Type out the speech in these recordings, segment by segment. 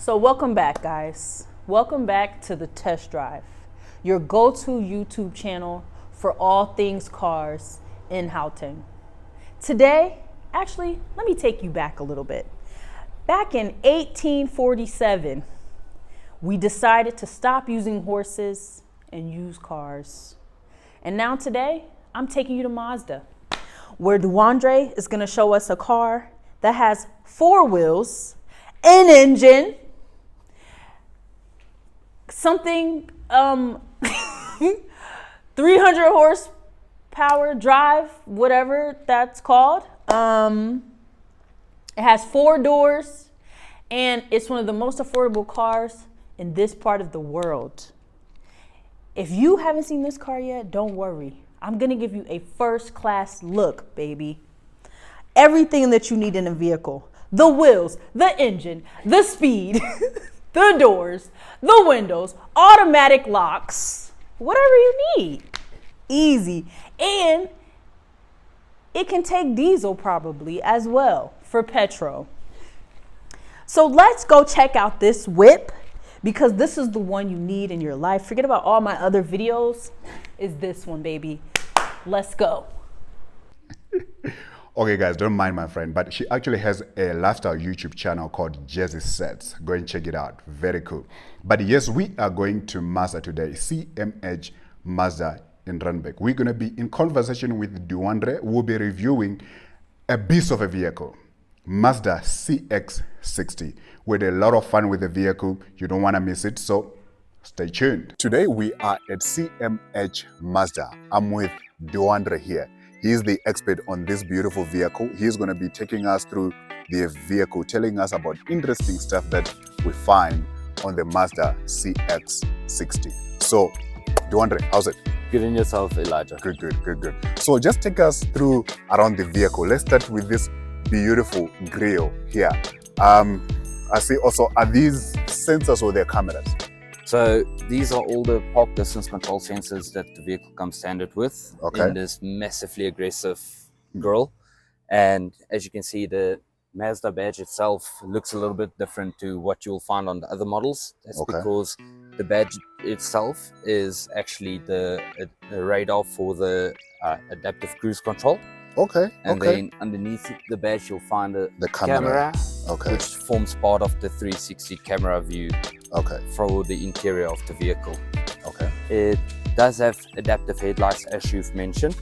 So welcome back, guys. Welcome back to The Test Drive, your go-to YouTube channel for all things cars in Gauteng. Today, actually, let me take you back a little bit. Back in 1847, we decided to stop using horses and use cars. And now today, I'm taking you to Mazda, where Duandre is gonna show us a car that has 4 wheels, an engine, something 300 horsepower drive, whatever that's called. It has 4 doors, and it's one of the most affordable cars in this part of the world. If you haven't seen this car yet, don't worry. I'm gonna give you a first class look, baby. Everything that you need in a vehicle: the wheels, the engine, the speed, the doors, the windows, automatic locks, whatever you need. Easy. And it can take diesel probably as well for petrol. So let's go check out this whip, because this is the one you need in your life. Forget about all my other videos. Is this one, baby. Let's go. Okay guys, don't mind my friend, but she actually has a lifestyle YouTube channel called Jazzy Sets. Go and check it out. Very cool. But yes, we are going to Mazda today. CMH Mazda in Randburg. We're going to be in conversation with Duandre. We'll be reviewing a beast of a vehicle, Mazda CX60. We had a lot of fun with the vehicle. You don't want to miss it, so stay tuned. Today we are at CMH Mazda. I'm with Duandre here. He's the expert on this beautiful vehicle. He's going to be taking us through the vehicle, telling us about interesting stuff that we find on the Mazda CX60. So, Duandre, how's it? Good in yourself, Elijah. Good. So just take us through around the vehicle. Let's start with this beautiful grille here. I see also, are these sensors or their cameras? So these are all the park distance control sensors that the vehicle comes standard with in this massively aggressive grille. And as you can see, the Mazda badge itself looks a little bit different to what you'll find on the other models. That's because the badge itself is actually the radar for the adaptive cruise control. And then underneath the badge you'll find the camera which forms part of the 360 camera view for the interior of the vehicle. It does have adaptive headlights, as you've mentioned.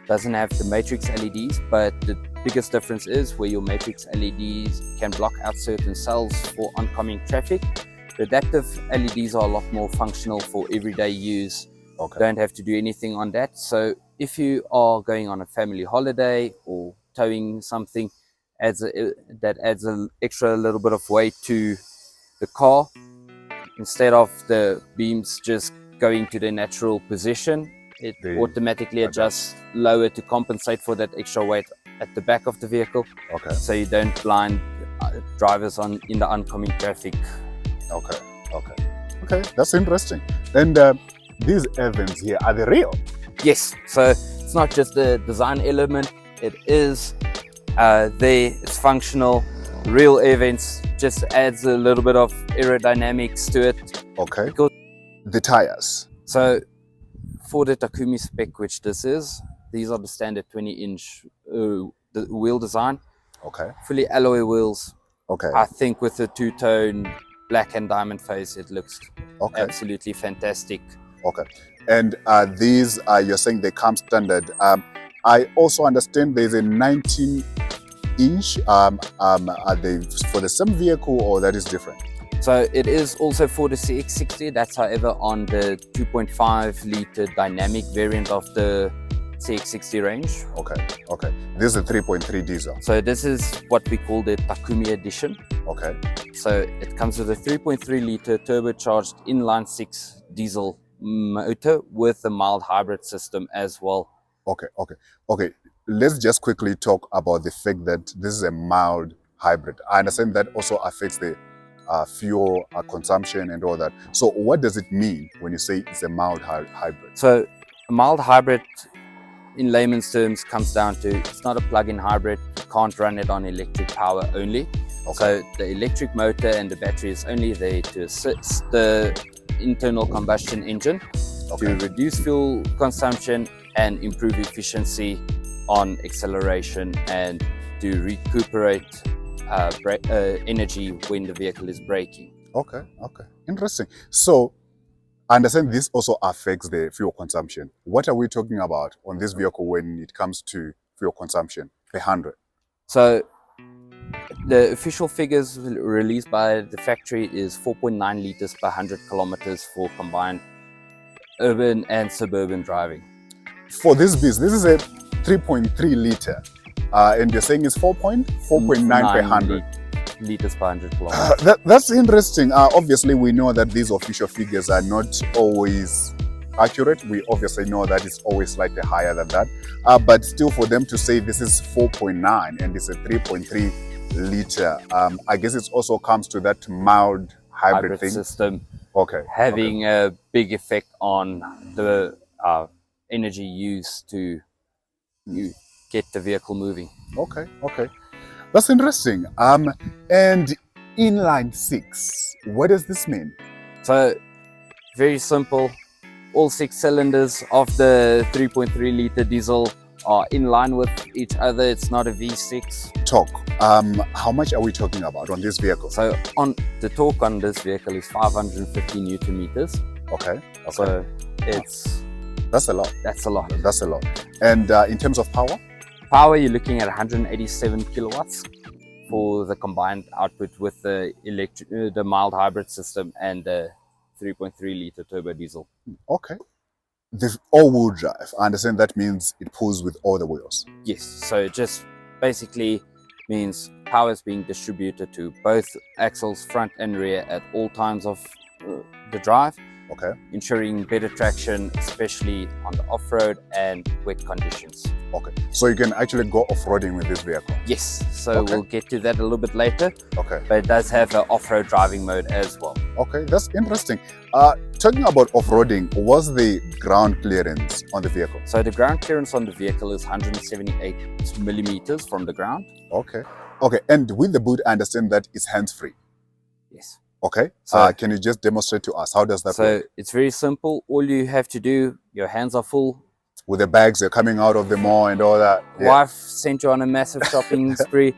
Doesn't have the matrix LEDs, but the biggest difference is where your matrix LEDs can block out certain cells for oncoming traffic. The adaptive LEDs are a lot more functional for everyday use. Don't have to do anything on that. So if you are going on a family holiday or towing something, that adds an extra little bit of weight to the car. Instead of the beams just going to their natural position, it automatically adjusts lower to compensate for that extra weight at the back of the vehicle. So you don't blind drivers in the oncoming traffic. Okay, that's interesting. And these events here, are they real? Yes, so it's not just the design element, it is it's functional. Real events just adds a little bit of aerodynamics to it. Because the tires. So for the Takumi spec, which this is, these are the standard 20-inch wheel design. Fully alloy wheels. I think with the two-tone black and diamond face, it looks absolutely fantastic. And these, you're saying they come standard. I also understand there's a 19-inch. Are they for the same vehicle or that is different? So it is also for the CX60. That's however on the 2.5 liter dynamic variant of the CX60 range. This is a 3.3 diesel. So this is what we call the Takumi edition. So it comes with a 3.3 liter turbocharged inline-6 diesel motor with a mild hybrid system as well. Let's just quickly talk about the fact that this is a mild hybrid. I understand that also affects the fuel consumption and all that. So what does it mean when you say it's a mild hybrid? So a mild hybrid in layman's terms comes down to, it's not a plug-in hybrid. You can't run it on electric power only. So the electric motor and the battery is only there to assist the internal combustion engine to reduce fuel consumption and improve efficiency on acceleration and to recuperate energy when the vehicle is braking. Okay, interesting. So I understand this also affects the fuel consumption. What are we talking about on this vehicle when it comes to fuel consumption per 100? So the official figures released by the factory is 4.9 liters per 100 kilometers for combined urban and suburban driving. For this beast, this is a 3.3 liter, and you're saying it's 4.9 per 100 liters per 100 kilometers. That's interesting. Obviously, we know that these official figures are not always accurate. We obviously know that it's always slightly higher than that, but still, for them to say this is 4.9 and it's a 3.3 liter, I guess it also comes to that mild hybrid thing system. Having a big effect on the energy used to get the vehicle moving. That's interesting. And inline 6, what does this mean? So very simple. All 6 cylinders of the 3.3 liter diesel are in line with each other. It's not a V6. Torque. How much are we talking about on this vehicle? So on the torque on this vehicle is 550 Newton meters. So that's a lot. That's a lot. That's a lot. And in terms of power? Power, you're looking at 187 kilowatts for the combined output with the the mild hybrid system and the 3.3 liter turbo diesel. This all-wheel drive, I understand that means it pulls with all the wheels. Yes, so it just basically means power is being distributed to both axles, front and rear, at all times of the drive, ensuring better traction, especially on the off-road and wet conditions. So you can actually go off-roading with this vehicle? Yes, so we'll get to that a little bit later, but it does have an off-road driving mode as well. That's interesting. Talking about off-roading, what's the ground clearance on the vehicle? So the ground clearance on the vehicle is 178 millimeters from the ground. And with the boot, I understand that it's hands-free. Yes. So can you just demonstrate to us, how does that work? So it's very simple. All you have to do, your hands are full. With the bags they're coming out of the mall and all that. Wife sent you on a massive shopping spree.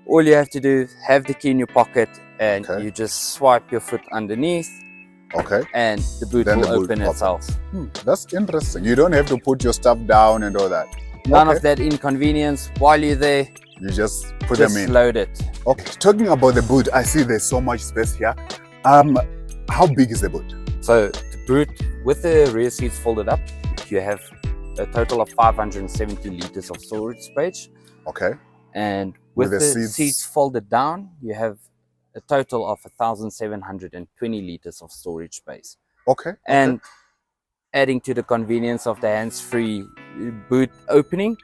All you have to do is have the key in your pocket and you just swipe your foot underneath. And the boot will open itself. That's interesting. You don't have to put your stuff down and all that. None of that inconvenience. While you're there, you just put them in. Just load it. Talking about the boot, I see there's so much space here. How big is the boot? So the boot, with the rear seats folded up, you have a total of 570 liters of storage space. And with the seats folded down, you have a total of 1,720 liters of storage space. And adding to the convenience of the hands-free boot opening,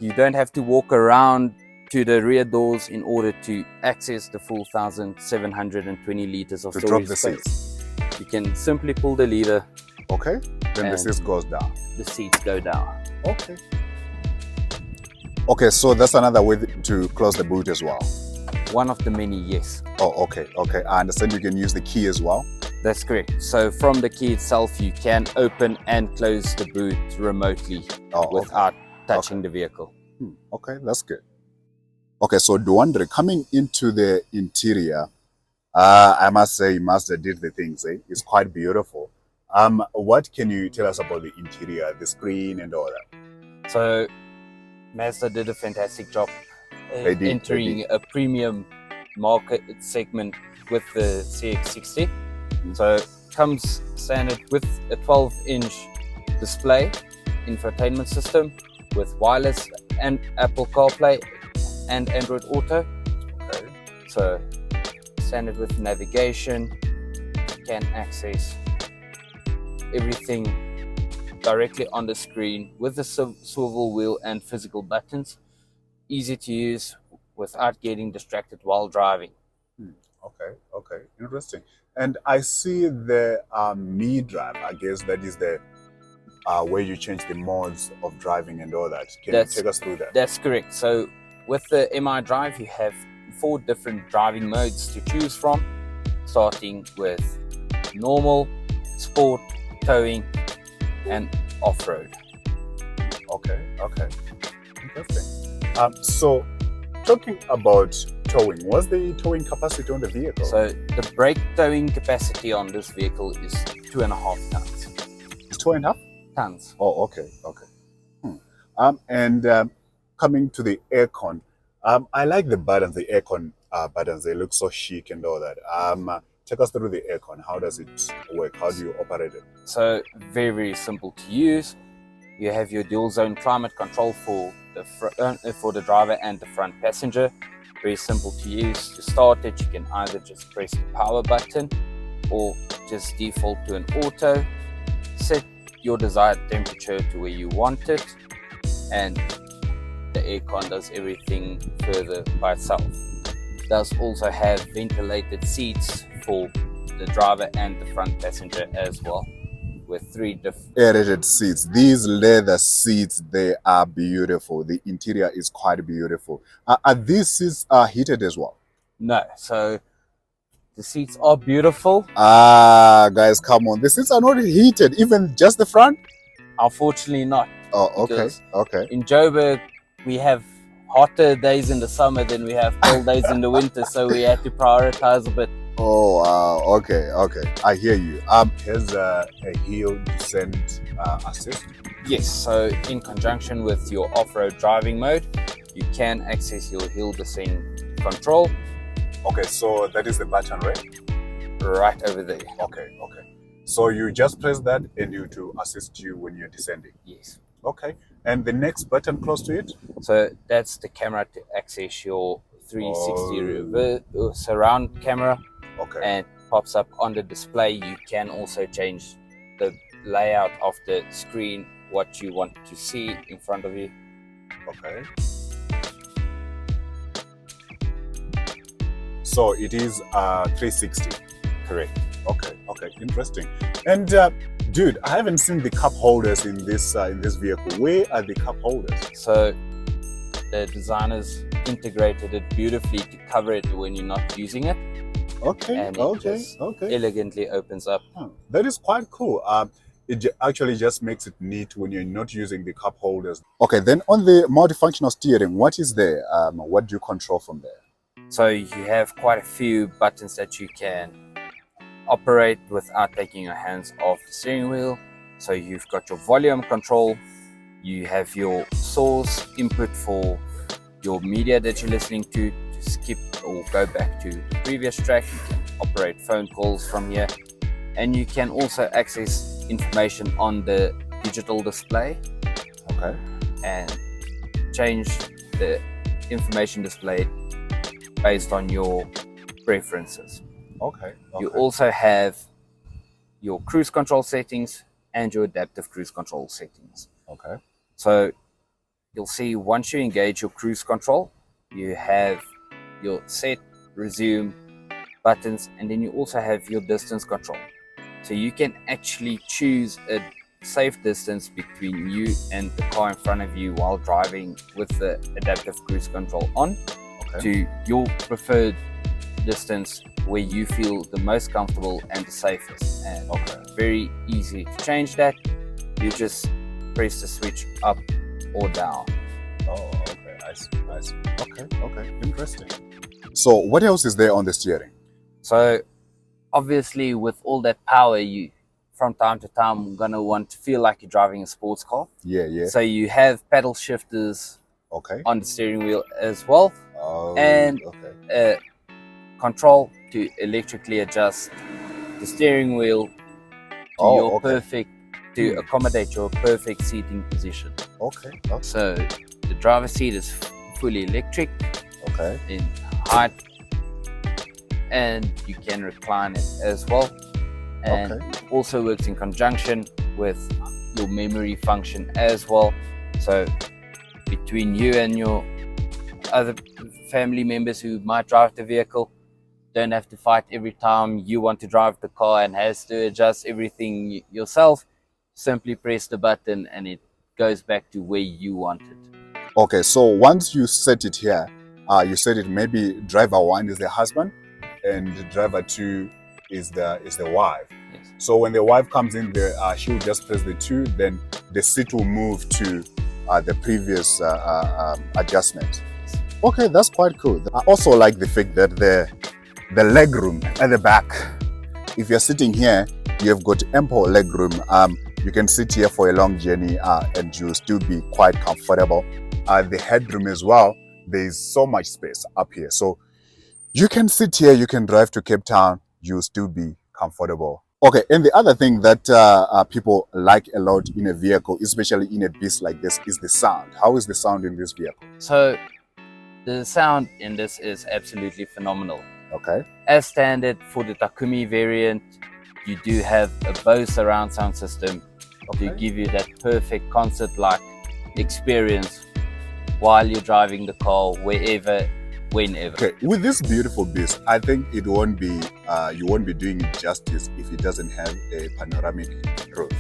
you don't have to walk around to the rear doors in order to access the full 1,720 liters of storage space. You can simply pull the lever. Then the seat goes down. The seats go down. So that's another way to close the boot as well. One of the many, yes. I understand you can use the key as well. That's correct. So from the key itself, you can open and close the boot remotely without touching the vehicle. That's good. So Duandre, coming into the interior, I must say Mazda did the things. It's quite beautiful. What can you tell us about the interior, the screen and all that? So Mazda did a fantastic job entering a premium market segment with the CX60. So it comes standard with a 12-inch display, infotainment system with wireless and Apple CarPlay and Android Auto. So standard with navigation, you can access everything directly on the screen with the swivel wheel and physical buttons. Easy to use without getting distracted while driving. Interesting. And I see the Me Drive. I guess that is the where you change the modes of driving and all that. Can you take us through that? That's correct. So with the MI Drive, you have 4 different driving modes to choose from, starting with normal, sport, towing, and off-road. Okay, okay. Interesting. So, talking about towing, what's the towing capacity on the vehicle? So the brake towing capacity on this vehicle is 2.5 tons. It's 2.5 tons. Oh, okay, okay. Coming to the aircon, I like the buttons, the aircon buttons. They look so chic and all that. Take us through the aircon. How does it work? How do you operate it? So very, very simple to use. You have your dual zone climate control for the driver and the front passenger. Very simple to use. To start it, you can either just press the power button or just default to an auto. Set your desired temperature to where you want it, and the aircon does everything further by itself. It does also have ventilated seats for the driver and the front passenger as well, with 3 different aerated seats. These leather seats, they are beautiful. The interior is quite beautiful. Are these seats heated as well? No, so the seats are beautiful. Guys, come on. The seats are not heated, even just the front? Unfortunately not. Oh, okay, okay. In Joburg, we have hotter days in the summer than we have cold days in the winter, so we had to prioritize a bit. Oh, wow. Okay, okay. I hear you. Here's a hill descent assist. Yes, so in conjunction with your off-road driving mode, you can access your hill descent control. Okay, so that is the button, right? Right over there. Okay, okay. So you just press that and you to assist you when you're descending. Yes. Okay. And the next button close to it? So that's the camera to access your 360 surround camera. Okay. And pops up on the display. You can also change the layout of the screen, what you want to see in front of you. Okay. So it is 360. Correct. Okay, okay, interesting. And dude, I haven't seen the cup holders in this vehicle. Where are the cup holders? So the designers integrated it beautifully to cover it when you're not using it. Okay, and it okay, just okay. elegantly opens up. That is quite cool. It actually just makes it neat when you're not using the cup holders. Okay, then on the multifunctional steering, what is there? What do you control from there? So you have quite a few buttons that you can operate without taking your hands off the steering wheel. So you've got your volume control, you have your source input for your media that you're listening to skip or go back to the previous track. You can operate phone calls from here, and you can also access information on the digital display. Okay. And change the information displayed based on your preferences. Okay. You also have your cruise control settings and your adaptive cruise control settings. Okay. So you'll see once you engage your cruise control, you have your set, resume buttons, and then you also have your distance control. So you can actually choose a safe distance between you and the car in front of you while driving with the adaptive cruise control on, to your preferred distance where you feel the most comfortable and the safest. And very easy to change that. You just press the switch up or down. Oh, okay. I see. I see. Okay. Okay. Interesting. So what else is there on the steering? So obviously with all that power, you from time to time gonna want to feel like you're driving a sports car. Yeah, yeah. So you have paddle shifters on the steering wheel as well. And control to electrically adjust the steering wheel to your perfect, to accommodate your perfect seating position. Okay. So the driver's seat is fully electric. In height, and you can recline it as well. And also works in conjunction with your memory function as well. So between you and your other family members who might drive the vehicle, don't have to fight every time you want to drive the car and has to adjust everything yourself. Simply press the button and it goes back to where you want it. Okay, so once you set it here, You said it maybe driver 1 is the husband and driver 2 is the wife. Yes. So when the wife comes in there, she will just press the 2, then the seat will move to the previous adjustment. Okay, that's quite cool. I also like the fact that the leg room at the back, if you're sitting here, you have got ample leg room. You can sit here for a long journey and you'll still be quite comfortable. The headroom as well, there is so much space up here. So you can sit here, you can drive to Cape Town, you'll still be comfortable. Okay, and the other thing that people like a lot in a vehicle, especially in a beast like this, is the sound. How is the sound in this vehicle? So the sound in this is absolutely phenomenal. Okay. As standard for the Takumi variant, you do have a Bose surround sound system to give you that perfect concert-like experience while you're driving the car, wherever, whenever. Okay, with this beautiful beast, I think it won't be you won't be doing it justice if it doesn't have a panoramic roof.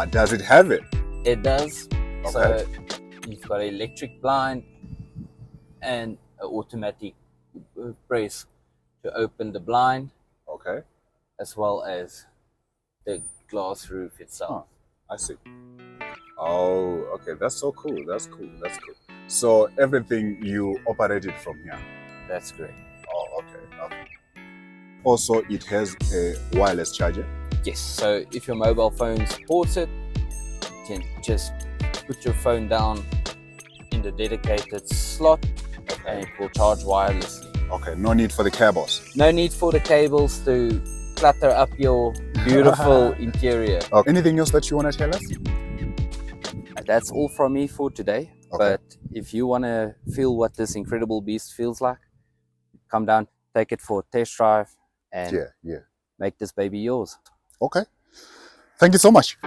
Does it have it? It does. Okay. So you've got an electric blind and an automatic press to open the blind, Okay. as well as the glass roof itself. I see. Oh, okay. That's so cool. That's cool. That's cool. So everything you operated from here. That's great. Oh, okay. Okay. Also, it has a wireless charger. Yes, so if your mobile phone supports it, you can just put your phone down in the dedicated slot and it will charge wirelessly. Okay, no need for the cables. No need for the cables to clutter up your beautiful interior. Okay. Anything else that you want to tell us? That's all from me for today. Okay. But if you want to feel what this incredible beast feels like, come down, take it for a test drive, and Yeah. make this baby yours. Okay. Thank you so much.